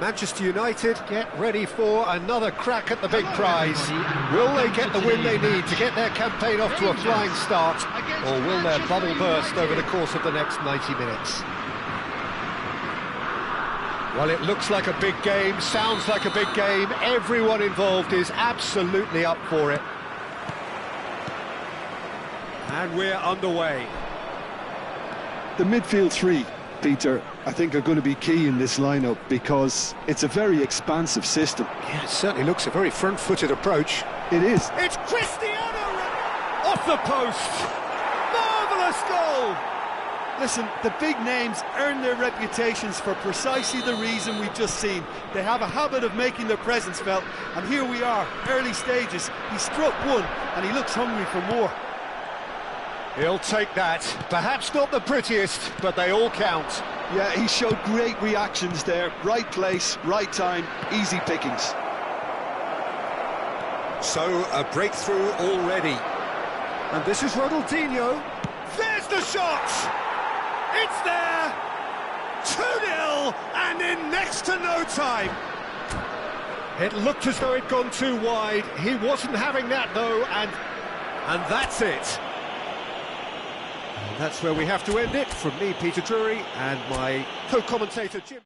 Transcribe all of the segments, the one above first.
Manchester United get ready for another crack at the big prize. Will they get the win they need to get their campaign off to a flying start, or will their bubble burst over the course of the next 90 minutes? Well, it looks like a big game, sounds like a big game. Everyone involved is absolutely up for it. And we're underway. The midfield three, Peter, I think are going to be key in this lineup because it's a very expansive system. Yeah, it certainly looks a very front-footed approach. It is. It's Cristiano Ronaldo! Off the post! Marvellous goal! Listen, the big names earn their reputations for precisely the reason we've just seen. They have a habit of making their presence felt, and here we are, early stages. He struck one, and he looks hungry for more. He'll take that. Perhaps not the prettiest, but they all count. Yeah, he showed great reactions there. Right place, right time, easy pickings. So, a breakthrough already. And this is Ronaldinho. There's the shot! It's there! 2-0, and in next to no time. It looked as though it'd gone too wide. He wasn't having that, though, and that's it. And that's where we have to end it. From me, Peter Drury, and my co-commentator, Jim.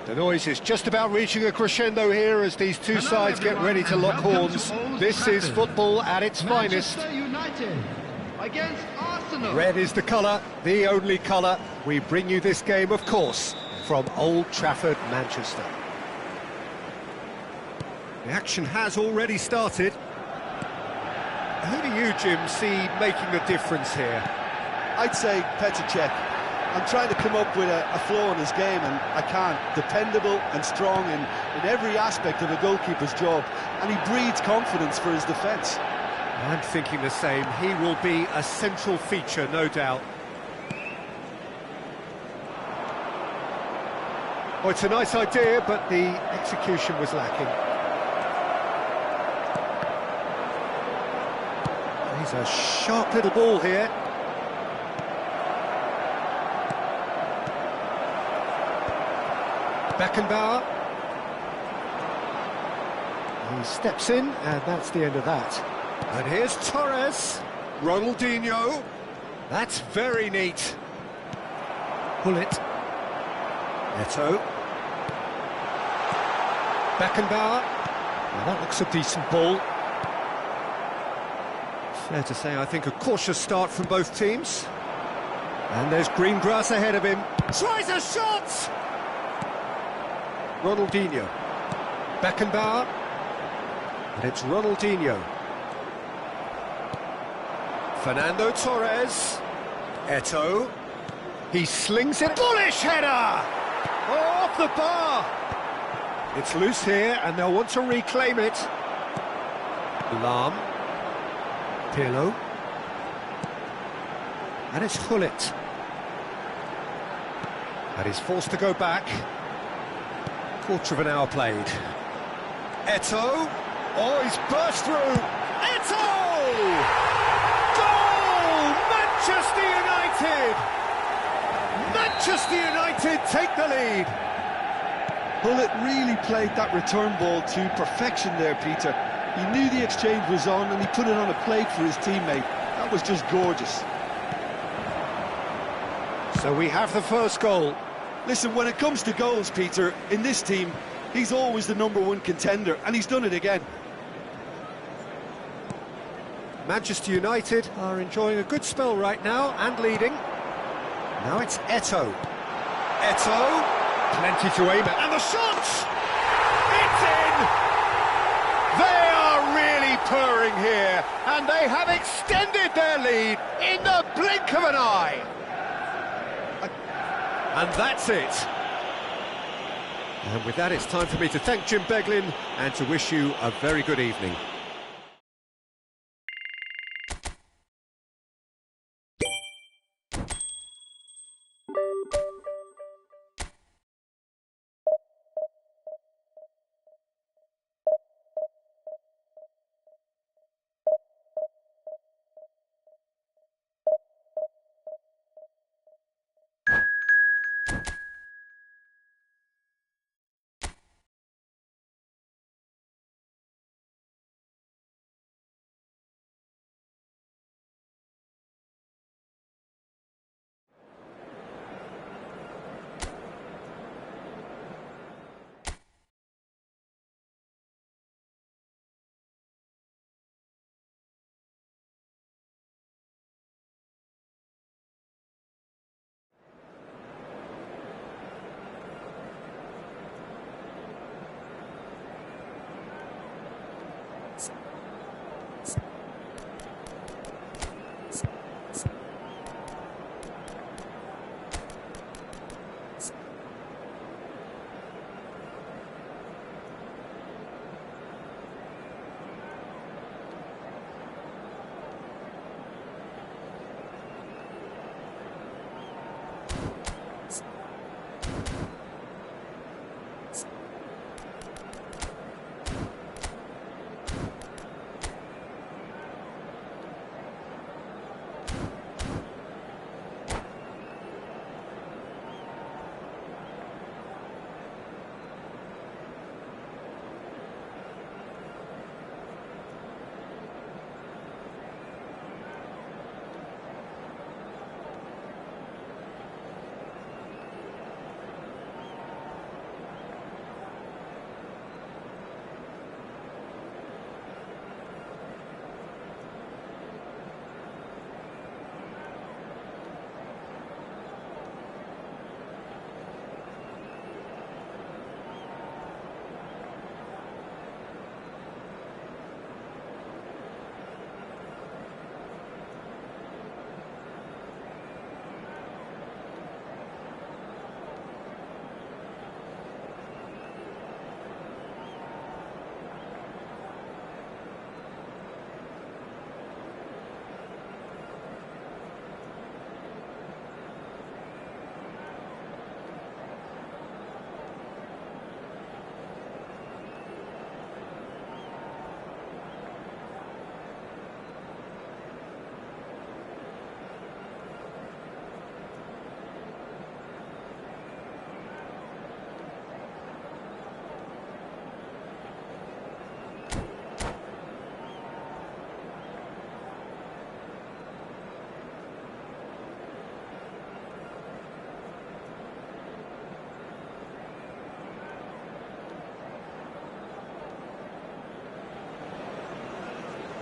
The noise is just about reaching a crescendo here as these two sides get ready to lock horns. This is football at its finest. against Arsenal. Red is the colour, the only colour. We bring you this game, of course, from Old Trafford, Manchester. The action has already started. Who do you, Jim, see making the difference here? I'd say Petr Cech. I'm trying to come up with a flaw in his game, and I can't. Dependable and strong in every aspect of a goalkeeper's job, and he breeds confidence for his defence. I'm thinking the same. He will be a central feature, no doubt. Oh, it's a nice idea, but the execution was lacking. He's a sharp little ball here. Beckenbauer. He steps in, and that's the end of that. And here's Torres. Ronaldinho. That's very neat. Bullet. Eto'o. Beckenbauer. Well, that looks a decent ball. Fair to say, I think a cautious start from both teams. And there's green grass ahead of him. Tries a shot! Ronaldinho. Beckenbauer. And it's Ronaldinho. Fernando Torres. Eto'o. He slings it. Bullish header! Oh, off the bar! It's loose here, and they'll want to reclaim it. Lahm. Pirlo. And it's Hullet. And he's forced to go back. Quarter of an hour played. Eto'o. Oh, he's burst through. Eto'o! Goal! Manchester United! Manchester United take the lead. Hullet really played that return ball to perfection there, Peter. He knew the exchange was on, and he put it on a plate for his teammate. That was just gorgeous. So we have the first goal. Listen, when it comes to goals, Peter, in this team, he's always the #1 contender, and he's done it again. Manchester United are enjoying a good spell right now and leading. Now it's Eto'o. Eto'o, plenty to aim at. And the shot! It's in! They are really purring here, and they have extended their lead in the blink of an eye. And that's it. And with that, it's time for me to thank Jim Beglin and to wish you a very good evening.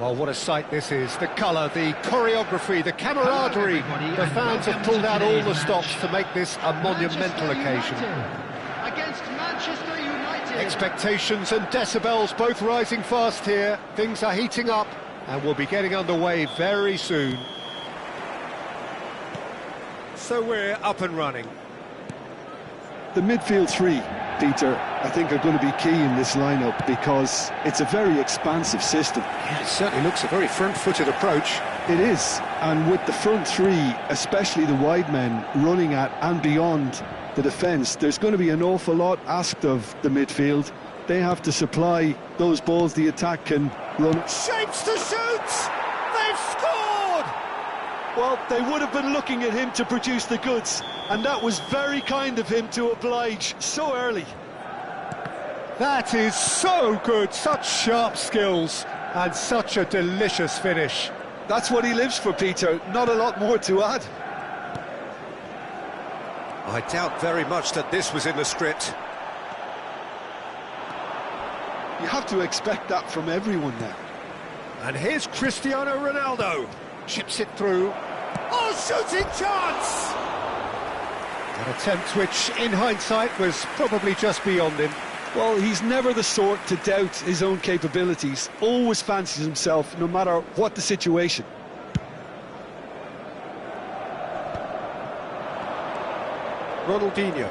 Well, what a sight this is. The colour, the choreography, the camaraderie. The fans have pulled out all the stops to make this a monumental occasion. Against Manchester United. Expectations and decibels both rising fast here. Things are heating up and we'll be getting underway very soon. So we're up and running. The midfield three, Peter, I think are going to be key in this lineup because it's a very expansive system. Yeah, it certainly looks a very front-footed approach. It is, and with the front three, especially the wide men running at and beyond the defence, there's going to be an awful lot asked of the midfield. They have to supply those balls the attack can run. Shapes to shoot! They've scored! Well, they would have been looking at him to produce the goods, and that was very kind of him to oblige so early. That is so good, such sharp skills, and such a delicious finish. That's what he lives for, Peter, not a lot more to add. I doubt very much that this was in the script. You have to expect that from everyone now. And here's Cristiano Ronaldo. Chips it through. Oh, shooting chance! An attempt which, in hindsight, was probably just beyond him. Well, he's never the sort to doubt his own capabilities. Always fancies himself, no matter what the situation. Ronaldinho.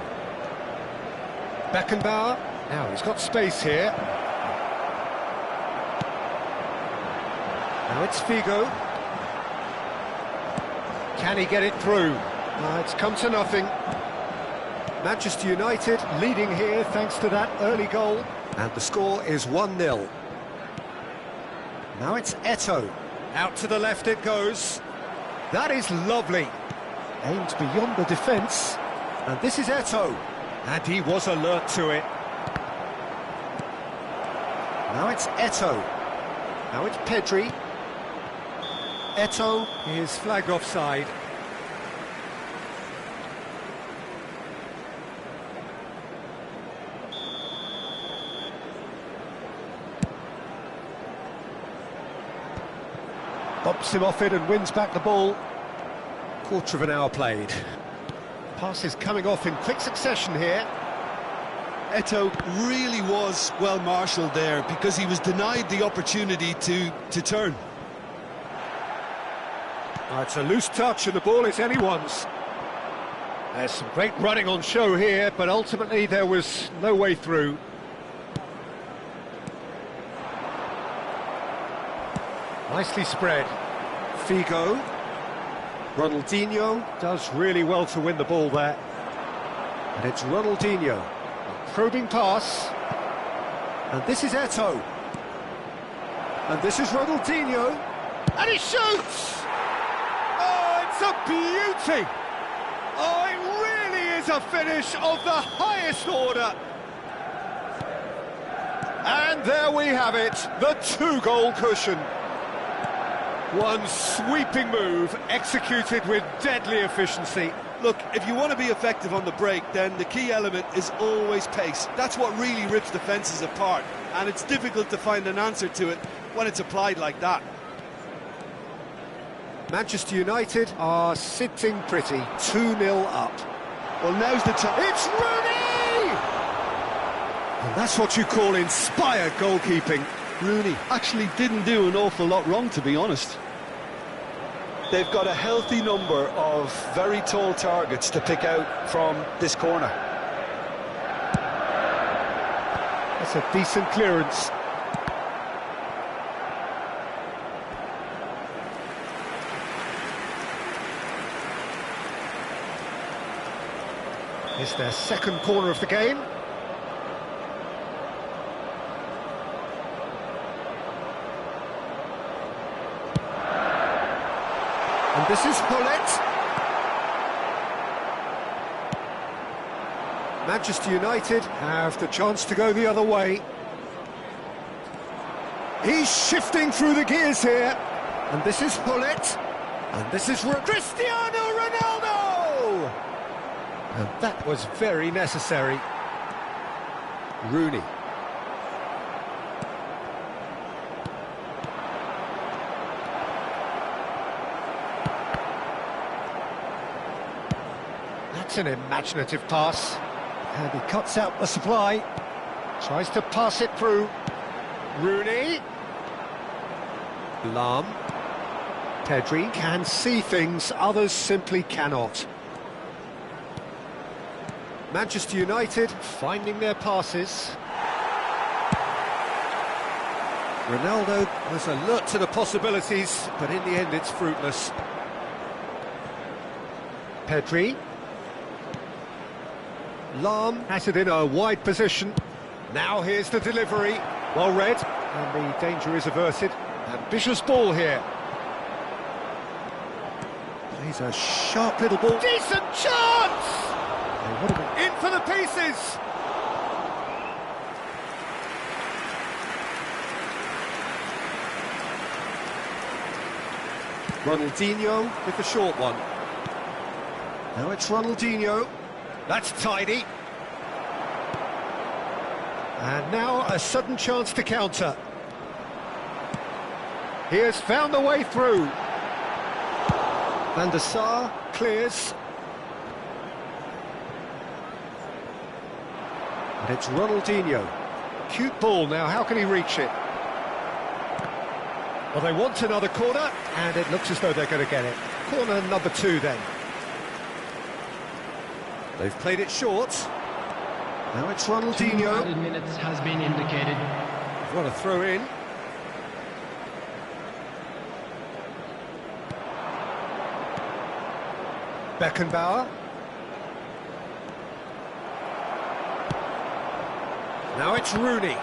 Beckenbauer. Now he's got space here. Now it's Figo. Can he get it through? It's come to nothing. Manchester United leading here thanks to that early goal. And the score is 1-0. Now it's Eto'o. Out to the left it goes. That is lovely. Aimed beyond the defence. And this is Eto'o. And he was alert to it. Now it's Eto'o. Now it's Pedri. Eto'o is flagged offside. Bumps him off it and wins back the ball. Quarter of an hour played. Passes coming off in quick succession here. Eto'o really was well marshalled there because he was denied the opportunity to turn. It's a loose touch and the ball is anyone's. There's some great running on show here, but ultimately there was no way through. Nicely spread. Figo. Ronaldinho does really well to win the ball there. And it's Ronaldinho. A probing pass. And this is Eto'o. And this is Ronaldinho. And he shoots! Oh, it's a beauty! Oh, it really is a finish of the highest order. And there we have it, the two-goal cushion. One sweeping move, executed with deadly efficiency. Look, if you want to be effective on the break, then the key element is always pace. That's what really rips defences apart, and it's difficult to find an answer to it when it's applied like that. Manchester United are sitting pretty, 2-0 up. Well, now's the time. It's Rooney! And that's what you call inspired goalkeeping. Rooney actually didn't do an awful lot wrong, to be honest. They've got a healthy number of very tall targets to pick out from this corner. That's a decent clearance. It's their second corner of the game. And this is Hullet. Manchester United have the chance to go the other way. He's shifting through the gears here. And this is Hullet. And this is Cristiano Ronaldo! And that was very necessary. Rooney. That's an imaginative pass. And he cuts out the supply. Tries to pass it through. Rooney. Lahm. Pedri can see things others simply cannot. Manchester United finding their passes. Ronaldo was alert to the possibilities, but in the end it's fruitless. Pedri. Lahm has it in a wide position. Now here's the delivery. Well read, and the danger is averted. Ambitious ball here. Plays a sharp little ball. Decent chance! In for the pieces! Ronaldinho with the short one. Now it's Ronaldinho. That's tidy. And now a sudden chance to counter. He has found the way through. Van der Sar clears. And it's Ronaldinho. Cute ball now, how can he reach it? Well, they want another corner, and it looks as though they're going to get it. Corner number 2 then. They've played it short. Now it's Ronaldinho. 200 minutes has been indicated. What a throw in. Beckenbauer. Now it's Rooney.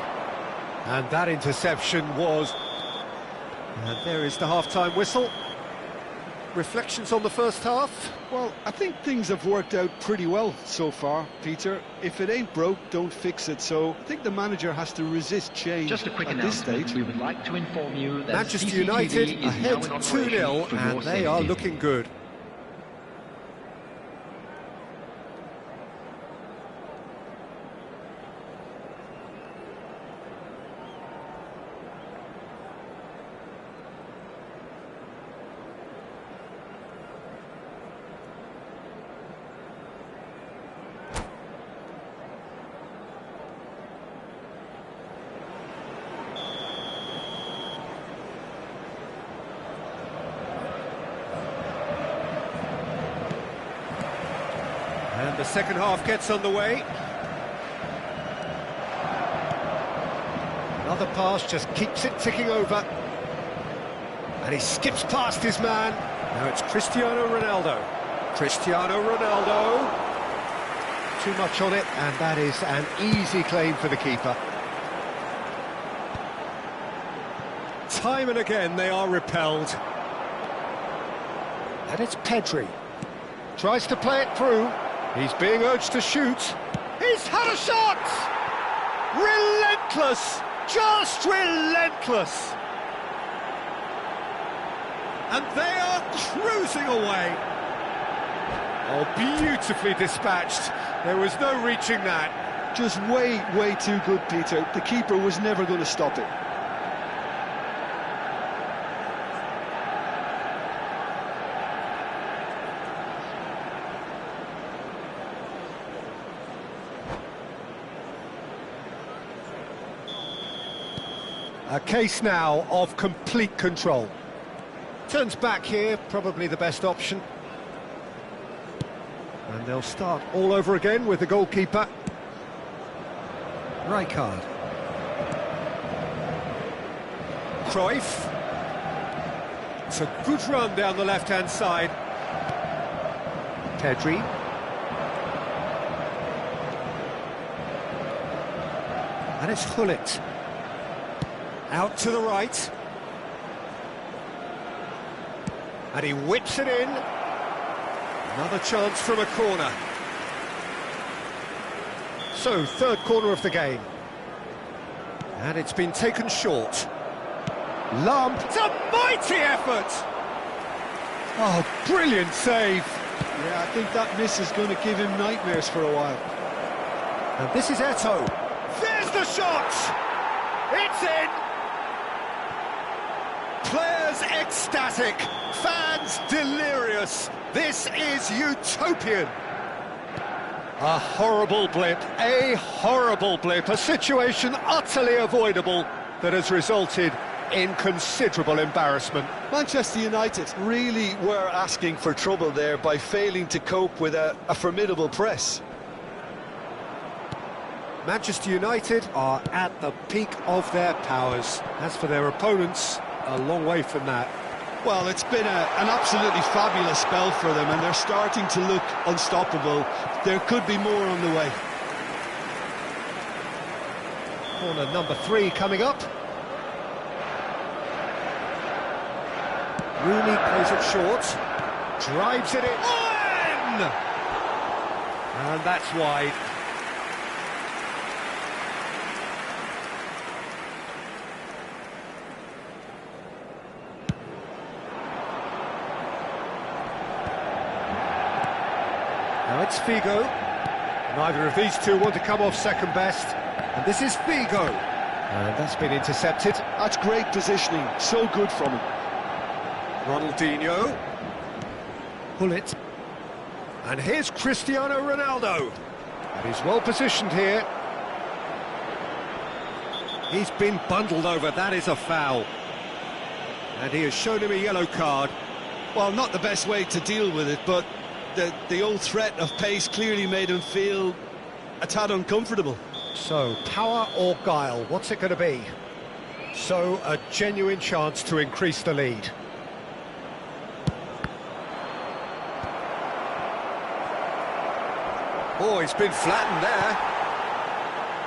And that interception was... And there is the half-time whistle. Reflections on the first half? Well, I think things have worked out pretty well so far, Peter. If it ain't broke, don't fix it. So I think the manager has to resist change. Just a quick at this announcement. stage. We would like to inform you that Manchester CCTV United is ahead now in operation 2-0, for and your they are safety. looking good. And the second half gets underway. Another pass just keeps it ticking over. And he skips past his man. Now it's Cristiano Ronaldo. Cristiano Ronaldo. Too much on it, and that is an easy claim for the keeper. Time and again they are repelled. And it's Pedri. Tries to play it through. He's being urged to shoot. He's had a shot! Relentless! Just relentless! And they are cruising away. Oh, beautifully dispatched. There was no reaching that. Just way too good, Peter. The keeper was never going to stop it. A case now of complete control. Turns back here, probably the best option. And they'll start all over again with the goalkeeper. Rijkaard. Cruyff. It's a good run down the left-hand side. Pedri. And it's Hullet. Out to the right. And he whips it in. Another chance from a corner. So, third corner of the game. And it's been taken short. Lahm, it's a mighty effort! Oh, brilliant save! Yeah, I think that miss is going to give him nightmares for a while. And this is Eto'o. There's the shot! It's in! Players ecstatic, fans delirious. This is utopian. A horrible blip, a situation utterly avoidable that has resulted in considerable embarrassment. Manchester United really were asking for trouble there by failing to cope with a formidable press. Manchester United are at the peak of their powers. As for their opponents, a long way from that. Well, it's been an absolutely fabulous spell for them, and they're starting to look unstoppable. There could be more on the way. Corner number 3 coming up. Rooney plays it short, drives it in, and that's wide. Now it's Figo. Neither of these two want to come off second best. And this is Figo. And that's been intercepted. That's great positioning. So good from him. Ronaldinho. Pull it. And here's Cristiano Ronaldo. And he's well positioned here. He's been bundled over. That is a foul. And he has shown him a yellow card. Well, not the best way to deal with it, but the old threat of pace clearly made him feel a tad uncomfortable. So, power or guile, what's it going to be? So, a genuine chance to increase the lead. Oh, he's been flattened there.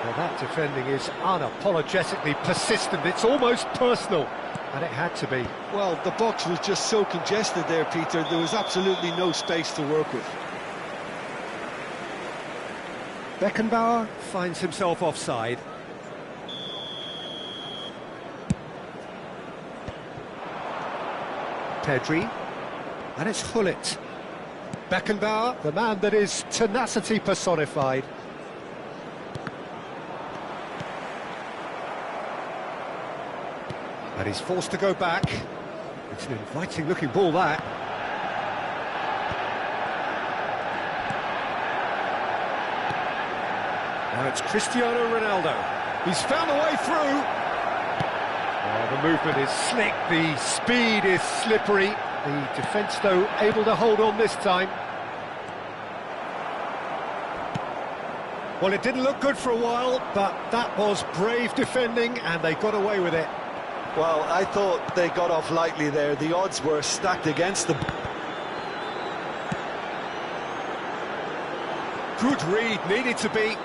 Well, that defending is unapologetically persistent. It's almost personal. And it had to be. Well, the box was just so congested there, Peter. There was absolutely no space to work with. Beckenbauer finds himself offside. Pedri. And it's Hullet. Beckenbauer, the man that is tenacity personified. And he's forced to go back. It's an inviting-looking ball, that. Now it's Cristiano Ronaldo. He's found a way through. Oh, the movement is slick, the speed is slippery. The defence, though, able to hold on this time. Well, it didn't look good for a while, but that was brave defending, and they got away with it. Well, I thought they got off lightly there. The odds were stacked against them. Good read, needed to be.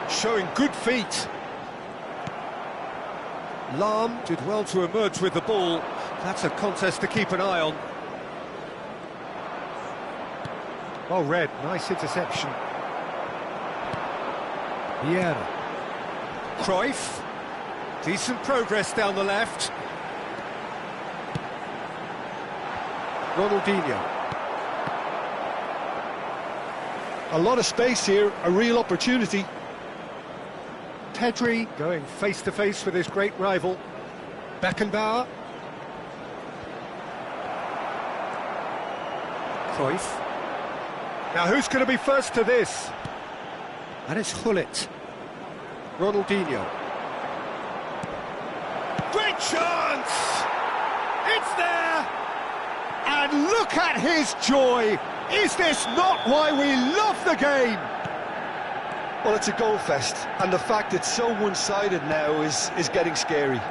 Showing good feet. Lahm did well to emerge with the ball. That's a contest to keep an eye on. Well read, nice interception. Vieira. Cruyff, decent progress down the left. Ronaldinho. A lot of space here, a real opportunity. Pedri going face-to-face with his great rival. Beckenbauer. Cruyff. Now who's going to be first to this? And it's Hullet. Ronaldinho. Great chance! It's there! And look at his joy! Is this not why we love the game? Well, it's a goal fest, and the fact it's so one-sided now is getting scary.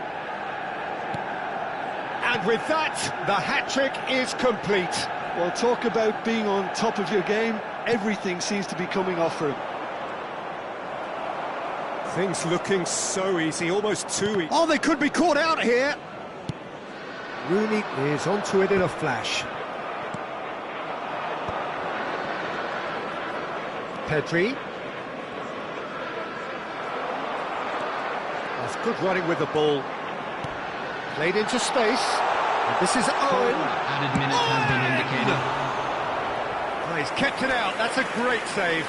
And with that, the hat-trick is complete. Well, talk about being on top of your game. Everything seems to be coming off for him. Things looking so easy, almost too easy. Oh, they could be caught out here. Rooney is onto it in a flash. Pedri. That's good running with the ball. Played into space. And this is Owen. Added minutes has been indicated. Oh, he's kept it out. That's a great save.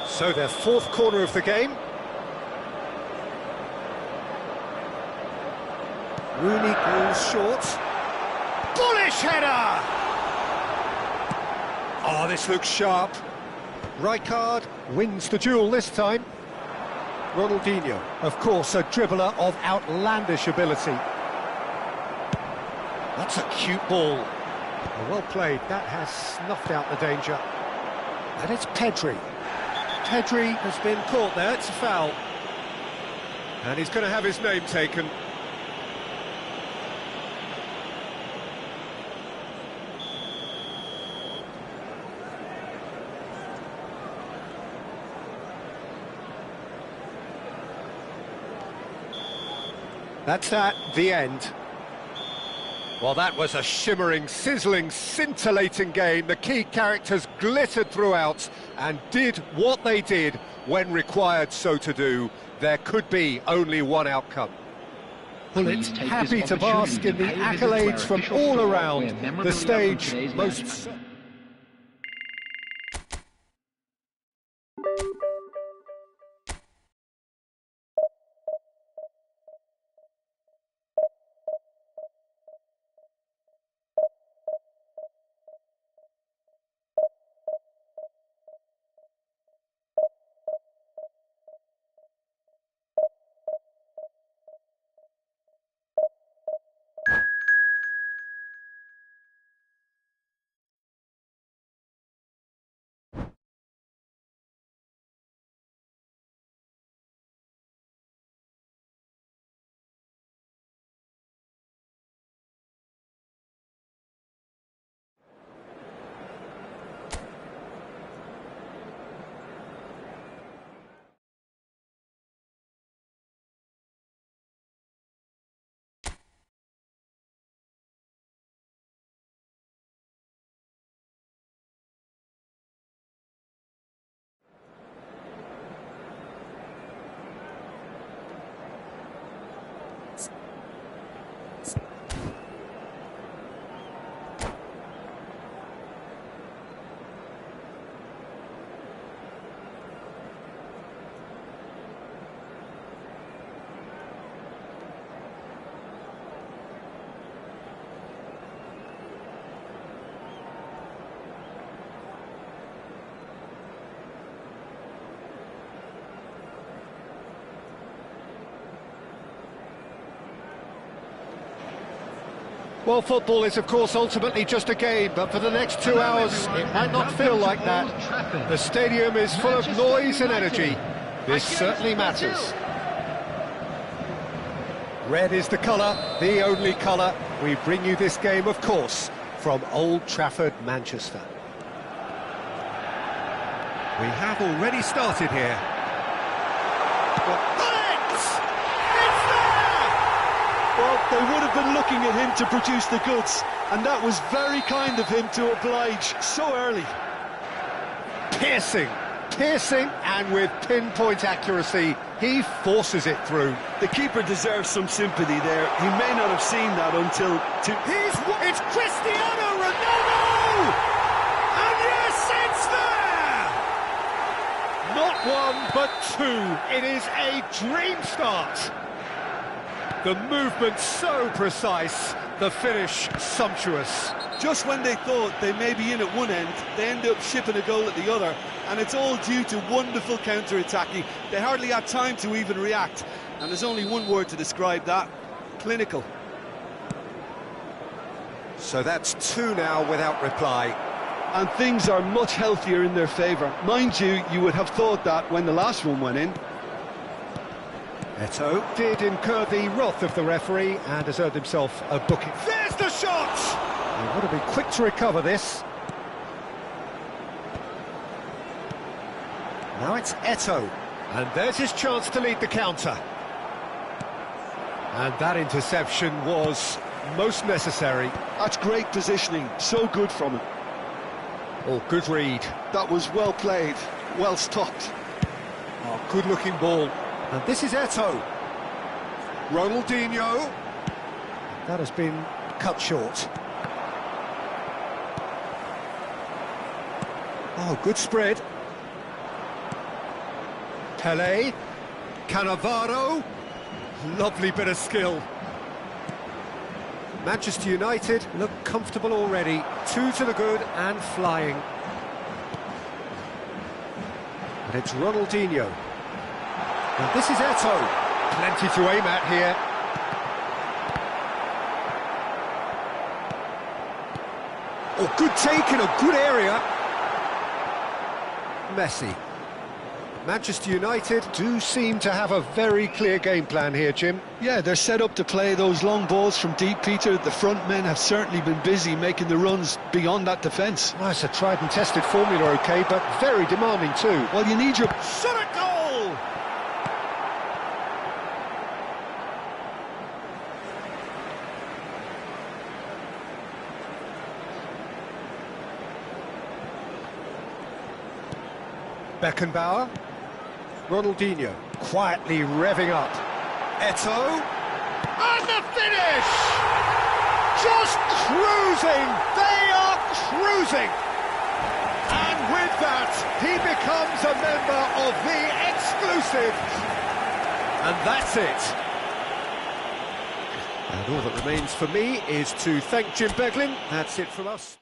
So their fourth corner of the game. Rooney goes short. Bullish header! Oh, this looks sharp. Rijkaard wins the duel this time. Ronaldinho, of course, a dribbler of outlandish ability. That's a cute ball. Well played, that has snuffed out the danger. And it's Pedri. Pedri has been caught there, it's a foul. And he's going to have his name taken. That's that, the end. Well, that was a shimmering, sizzling, scintillating game. The key characters glittered throughout and did what they did when required so to do. There could be only one outcome. Bullets happy to bask in the accolades from all around. The stage most... Well, football is, of course, ultimately just a game, but for the next 2 hours, it might not feel like that. The stadium is full of noise and energy. This certainly matters. Red is the colour, the only colour. We bring you this game, of course, from Old Trafford, Manchester. We have already started here. Well, they would have been looking at him to produce the goods, and that was very kind of him to oblige so early. Piercing, and with pinpoint accuracy, he forces it through. The keeper deserves some sympathy there. He may not have seen that until... It's Cristiano Ronaldo! And yes, it's there! Not one, but two. It is a dream start. The movement so precise, the finish sumptuous. Just when they thought they may be in at one end, they end up shipping a goal at the other, and it's all due to wonderful counter-attacking. They hardly had time to even react, and there's only one word to describe that: clinical. So that's two now without reply. And things are much healthier in their favour. Mind you, you would have thought that when the last one went in. Eto'o did incur the wrath of the referee and has earned himself a booking. There's the shot! He would have been quick to recover this. Now it's Eto'o, and there's his chance to lead the counter. And that interception was most necessary. That's great positioning, so good from him. Oh, good read. That was well played, well stopped. Oh, good-looking ball. And this is Eto'o. Ronaldinho. That has been cut short. Oh, good spread. Pelé. Cannavaro. Lovely bit of skill. Manchester United look comfortable already. 2 to the good and flying. And it's Ronaldinho. And this is Eto'o. Plenty to aim at here. Oh, good take in a good area. Messi. Manchester United do seem to have a very clear game plan here, Jim. Yeah, they're set up to play those long balls from deep, Peter. The front men have certainly been busy making the runs beyond that defence. Well, it's a tried and tested formula, OK, but very demanding too. Well, you need your... Shot at goal! Beckenbauer. Ronaldinho quietly revving up. Eto'o. And the finish! Just cruising! They are cruising! And with that, he becomes a member of the exclusive. And that's it. And all that remains for me is to thank Jim Beglin. That's it from us.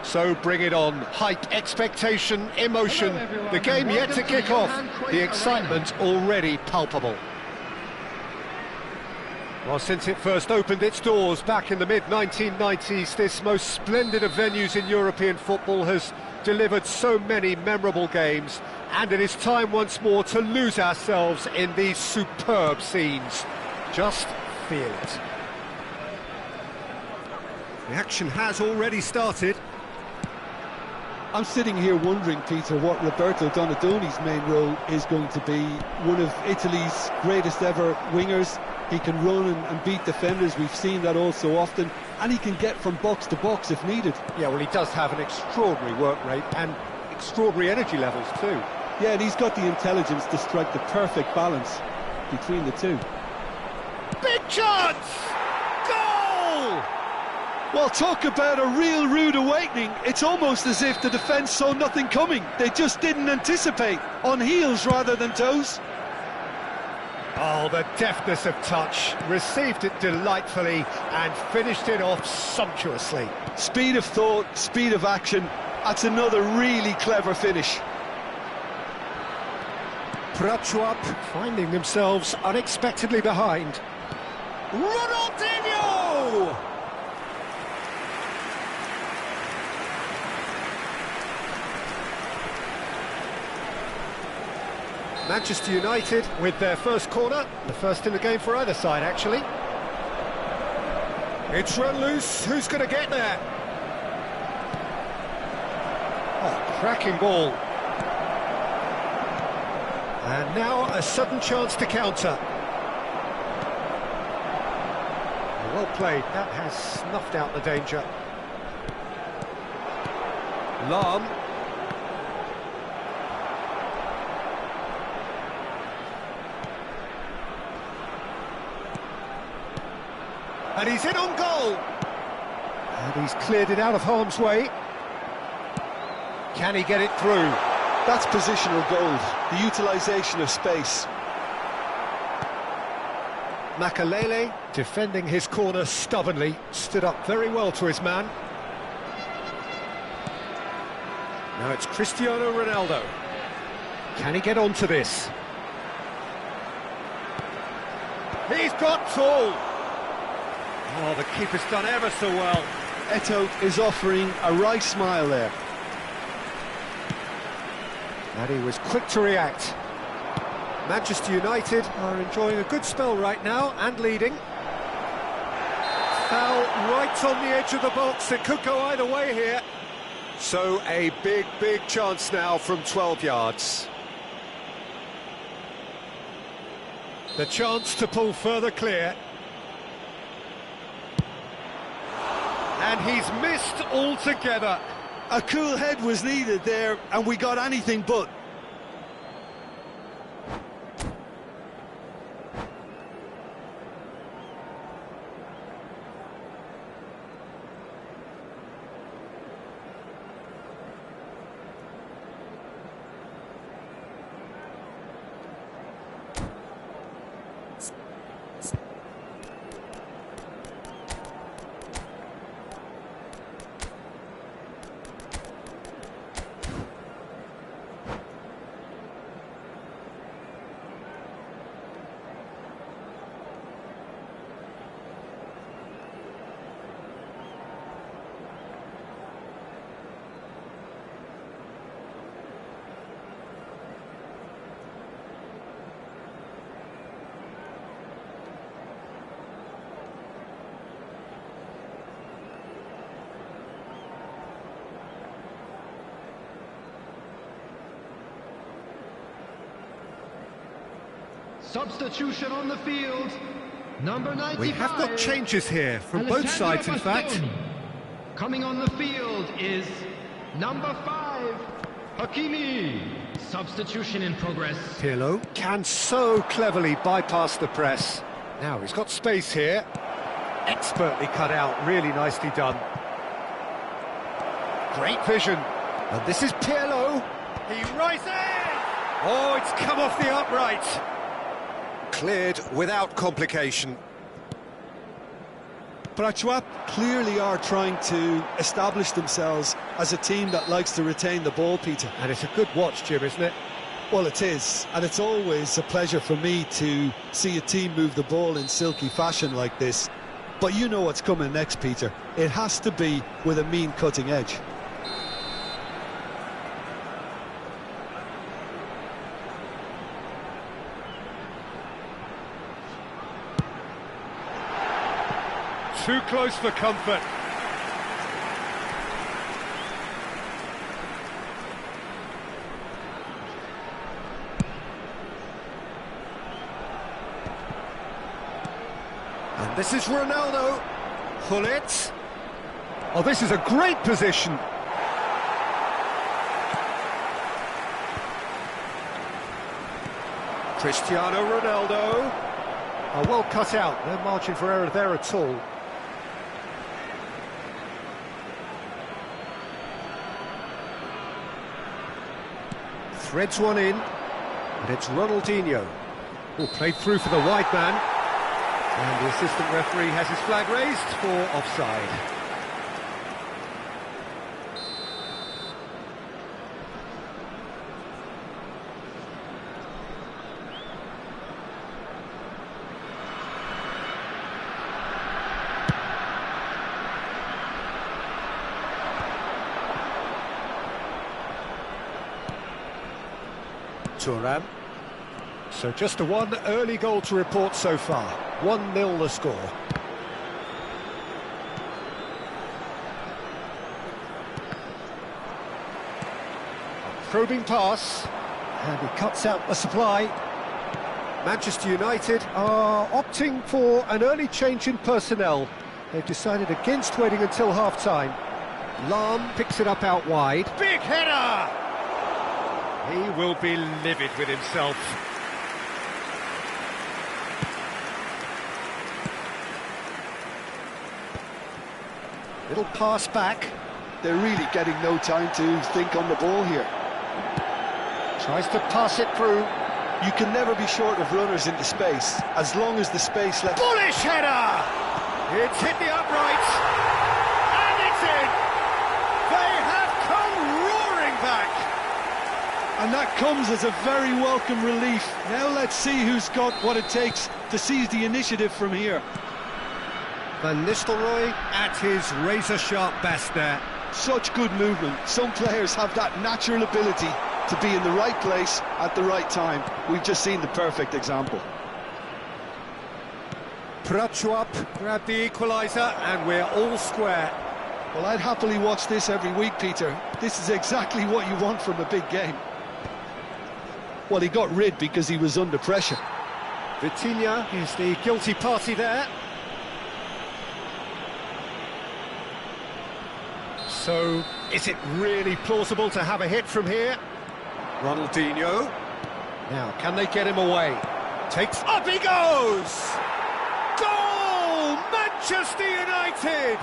So bring it on. Hype, expectation, emotion. Hello, The game yet to kick off. The excitement already palpable. Well, since it first opened its doors back in the mid-1990s, this most splendid of venues in European football has delivered so many memorable games, and it is time once more to lose ourselves in these superb scenes. Just feel it. The action has already started. I'm sitting here wondering, Peter, what Roberto Donadoni's main role is going to be. One of Italy's greatest ever wingers. He can run and beat defenders, we've seen that all so often, and he can get from box to box if needed. Yeah, well, he does have an extraordinary work rate and extraordinary energy levels too. Yeah, and he's got the intelligence to strike the perfect balance between the two. Big chance! Goal! Well, talk about a real rude awakening. It's almost as if the defence saw nothing coming. They just didn't anticipate, on heels rather than toes. Oh, the deftness of touch, received it delightfully and finished it off sumptuously. Speed of thought, speed of action, that's another really clever finish. Prachuap finding themselves unexpectedly behind. Ronaldinho! Manchester United with their first corner, the first in the game for either side, actually. It's run loose, who's going to get there? Oh, cracking ball. And now a sudden chance to counter. Well played, that has snuffed out the danger. Lam. And he's in on goal. And he's cleared it out of harm's way. Can he get it through? That's positional gold, the utilisation of space. Makalele, defending his corner stubbornly, stood up very well to his man. Now it's Cristiano Ronaldo. Can he get onto this? He's got tall. Oh, the keeper's done ever so well. Eto is offering a right smile there. And he was quick to react. Manchester United are enjoying a good spell right now and leading. Foul right on the edge of the box. It could go either way here. So a big, big chance now from 12 yards. The chance to pull further clear. And he's missed altogether. A cool head was needed there, and we got anything but. Substitution on the field, number 95. We have got changes here from both sides, in fact. Coming on the field is number 5, Hakimi. Substitution in progress. Pirlo can so cleverly bypass the press. Now he's got space here. Expertly cut out, really nicely done. Great vision. And this is Pirlo. He rises! Oh, it's come off the upright. Cleared without complication. Prachuap clearly are trying to establish themselves as a team that likes to retain the ball, Peter. And it's a good watch, Jim, isn't it? Well, it is, and it's always a pleasure for me to see a team move the ball in silky fashion like this. But you know what's coming next, Peter. It has to be with a mean cutting edge. Too close for comfort. And this is Ronaldo. Hullet. Oh, this is a great position. Cristiano Ronaldo. Oh, well cut out. No margin for error there at all. Threads one in, and it's Ronaldinho, who played through for the wide man, and the assistant referee has his flag raised for offside. Thuram. So just a one early goal to report so far. 1-0 the score. A probing pass. And he cuts out the supply. Manchester United are opting for an early change in personnel. They've decided against waiting until half-time. Lahm picks it up out wide. Big header! He will be livid with himself. Little pass back. They're really getting no time to think on the ball here. Tries to pass it through. You can never be short of runners into space, as long as the space left... Bullish header! It's hit the uprights, and it's in! They have come roaring back! And that comes as a very welcome relief. Now let's see who's got what it takes to seize the initiative from here. Van Nistelrooy at his razor-sharp best there. Such good movement. Some players have that natural ability to be in the right place at the right time. We've just seen the perfect example. Prachuap grabbed the equaliser, and we're all square. Well, I'd happily watch this every week, Peter. This is exactly what you want from a big game. Well, he got rid because he was under pressure. Vitinha is the guilty party there. So, is it really plausible to have a hit from here? Ronaldinho. Now, can they get him away? Takes... Up he goes! Goal! Manchester United!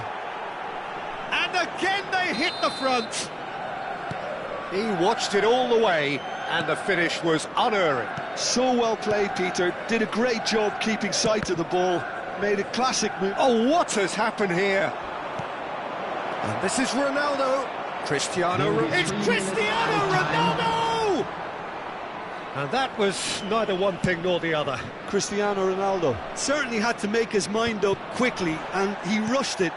And again they hit the front. He watched it all the way, and the finish was unerring. So well played, Peter. Did a great job keeping sight of the ball. Made a classic move. Oh, what has happened here? And this is Ronaldo. It's Cristiano Ronaldo! And that was neither one thing nor the other. Cristiano Ronaldo certainly had to make his mind up quickly, and he rushed it.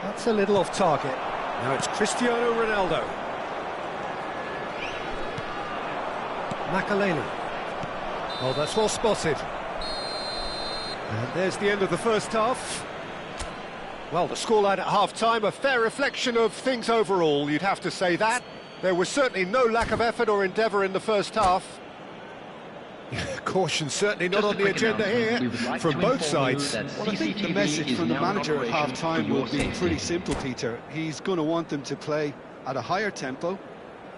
That's a little off target. Now it's Cristiano Ronaldo. Makaleli. Oh, that's well spotted. And there's the end of the first half. Well, the scoreline at half-time, a fair reflection of things overall, you'd have to say that. There was certainly no lack of effort or endeavour in the first half. Caution certainly not on the agenda here, from both sides. Well, I think the message from the manager at half-time will be pretty simple, Peter. He's going to want them to play at a higher tempo,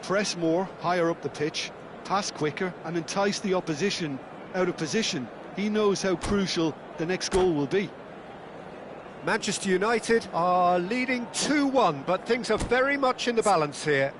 press more, higher up the pitch, pass quicker, and entice the opposition out of position. He knows how crucial the next goal will be. Manchester United are leading 2-1, but things are very much in the balance here.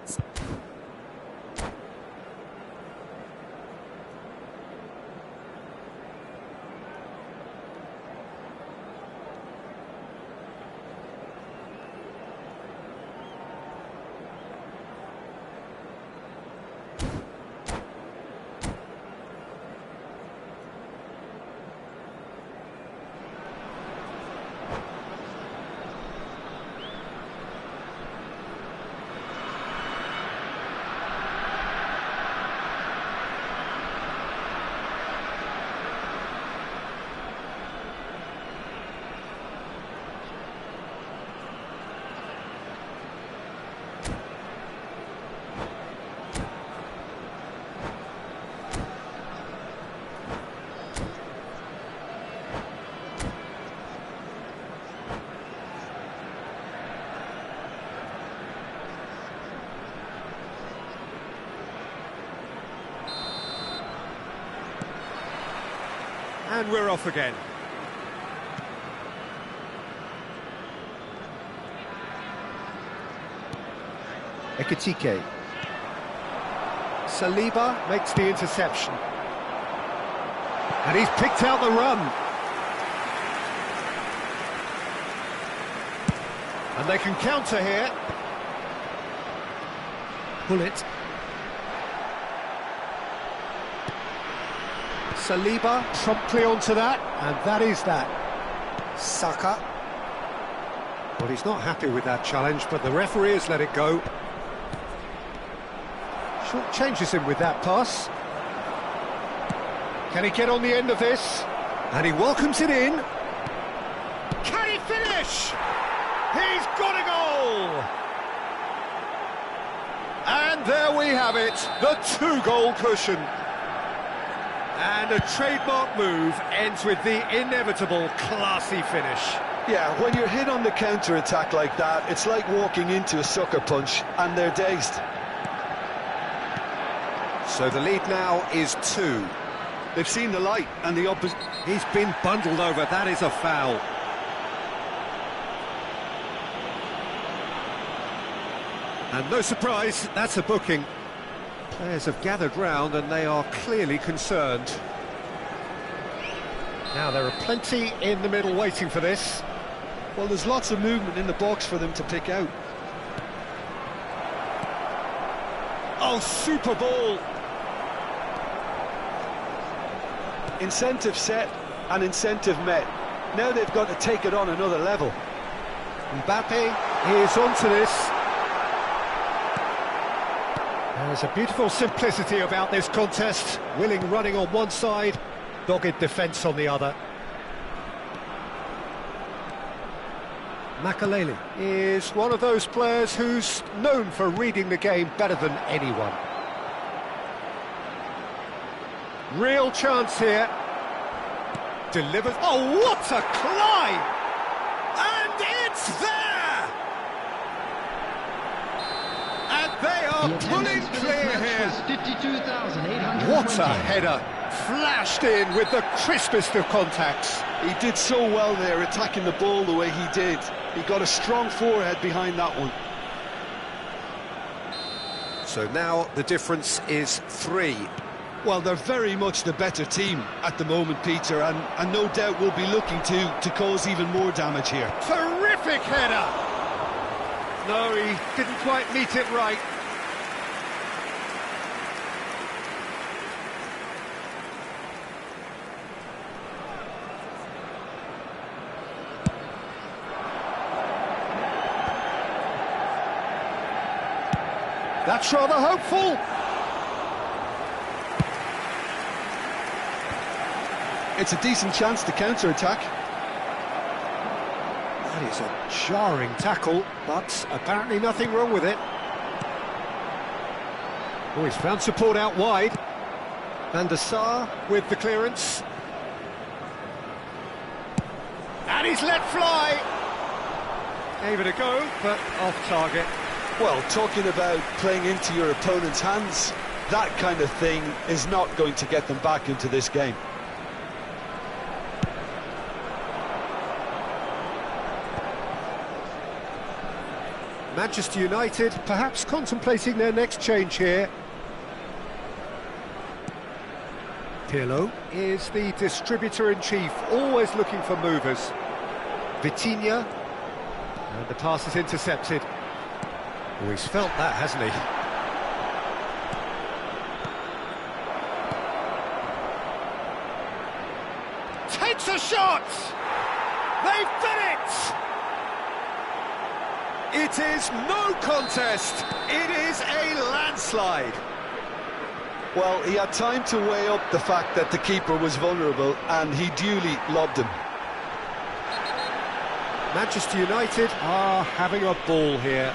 And we're off again. Ekitike. Saliba makes the interception. And he's picked out the run. And they can counter here. Pull it. Saliba promptly onto that, and that is that. Saka. Well, he's not happy with that challenge, but the referee has let it go. Short-changes him with that pass. Can he get on the end of this? And he welcomes it in. Can he finish? He's got a goal! And there we have it, the two-goal cushion. And a trademark move ends with the inevitable classy finish. Yeah, when you're hit on the counter-attack like that, it's like walking into a sucker punch, and they're dazed. So the lead now is 2. They've seen the light, and the opposite... He's been bundled over, that is a foul. And no surprise, that's a booking. Players have gathered round and they are clearly concerned. Now there are plenty in the middle waiting for this. Well, there's lots of movement in the box for them to pick out. Oh, super ball! Incentive set and incentive met. Now they've got to take it on another level. Mbappe is onto this. There's a beautiful simplicity about this contest. Willing running on one side, dogged defence on the other. Makaleli is one of those players who's known for reading the game better than anyone. Real chance here. Delivers. Oh, what a climb! And it's there! And they are pulling clear here. What a header! Flashed in with the crispest of contacts. He did so well there, attacking the ball the way he did. He got a strong forehead behind that one. So now the difference is 3. Well, they're very much the better team at the moment, Peter, and no doubt will be looking to cause even more damage here. Terrific header! No, he didn't quite meet it right. That's rather hopeful. It's a decent chance to counter-attack. That is a jarring tackle, but apparently nothing wrong with it. Oh, he's found support out wide. Van der Sar with the clearance. And he's let fly. Gave it a go, but off target. Well, talking about playing into your opponent's hands, that kind of thing is not going to get them back into this game. Manchester United perhaps contemplating their next change here. Pirlo is the distributor-in-chief, always looking for movers. Vitinha, and the pass is intercepted. Oh, he's felt that, hasn't he? Takes a shot! They've done it! It is no contest. It is a landslide. Well, he had time to weigh up the fact that the keeper was vulnerable, and he duly lobbed him. Manchester United are having a ball here.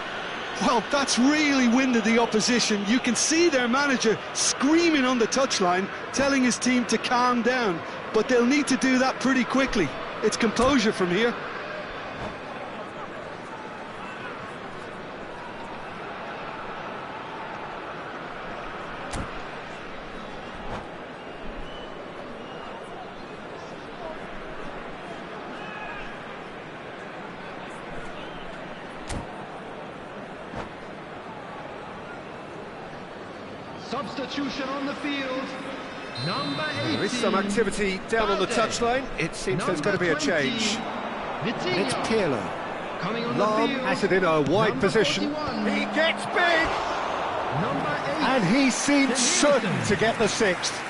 Well, that's really winded the opposition. You can see their manager screaming on the touchline, telling his team to calm down. But they'll need to do that pretty quickly. It's composure from here. Substitution on the field. Number 18. There is some activity down on the touchline. It seems there's going to be a change. And it's Pirlo. Coming on Lam the field. has it in a wide Number position. 41. He gets big! Number 8. And he seems certain to get the 6th.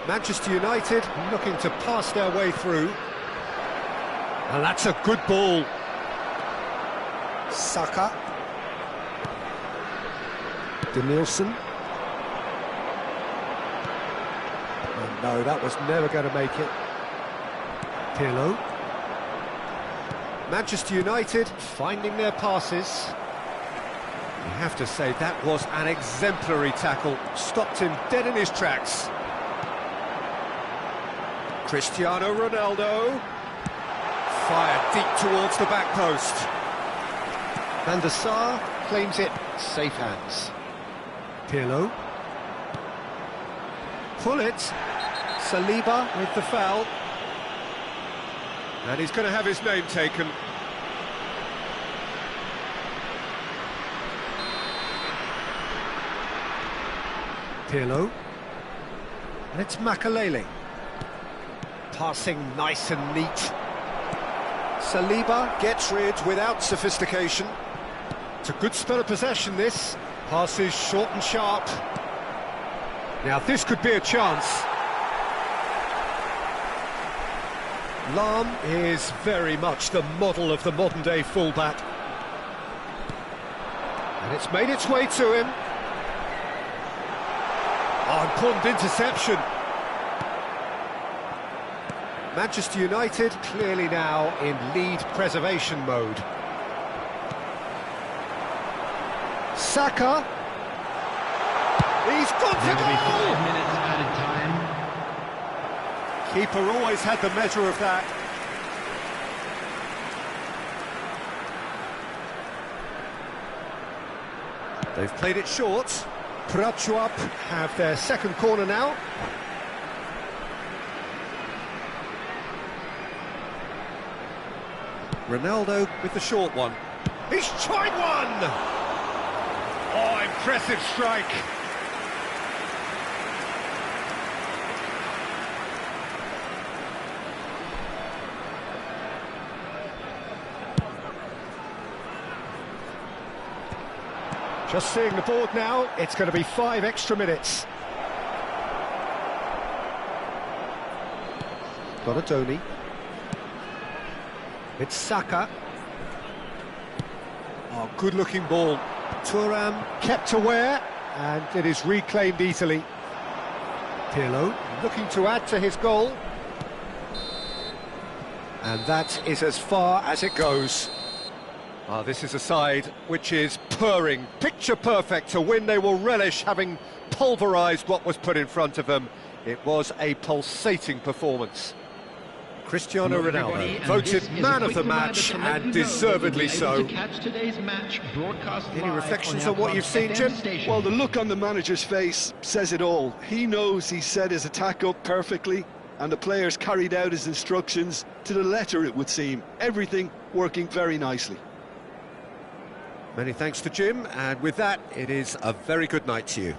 Manchester United looking to pass their way through. And that's a good ball. Saka. Denilson. Oh, no, that was never going to make it. Pirlo. Manchester United finding their passes. You have to say that was an exemplary tackle. Stopped him dead in his tracks. Cristiano Ronaldo. Fired deep towards the back post. Van der Sar claims it. Safe hands. Pirlo. Pull it. Saliba with the foul. And he's going to have his name taken. Pirlo. And it's Makalele. Passing nice and neat. Saliba gets rid without sophistication. It's a good spell of possession, this. Passes short and sharp. Now this could be a chance. Lahm is very much the model of the modern-day fullback. And it's made its way to him. Oh, important interception. Manchester United clearly now in lead preservation mode. Saka. He's got to go! 5 minutes added time. Keeper always had the measure of that. They've played it short. Prachuap have their second corner now. Ronaldo with the short one. He's tried one! Oh, impressive strike. Just seeing the board now, it's going to be 5 extra minutes. Donadoni. It's Saka. Oh, good-looking ball. Thuram kept aware, and it is reclaimed easily. Pirlo looking to add to his goal. And that is as far as it goes. Ah, this is a side which is purring, picture perfect. To win, they will relish having pulverised what was put in front of them. It was a pulsating performance. Cristiano Ronaldo voted man of the match, and deservedly so. Any reflections on what you've seen, Jim? Well, the look on the manager's face says it all. He knows he set his attack up perfectly, and the players carried out his instructions to the letter, it would seem. Everything working very nicely. Many thanks to Jim, and with that, it is a very good night to you.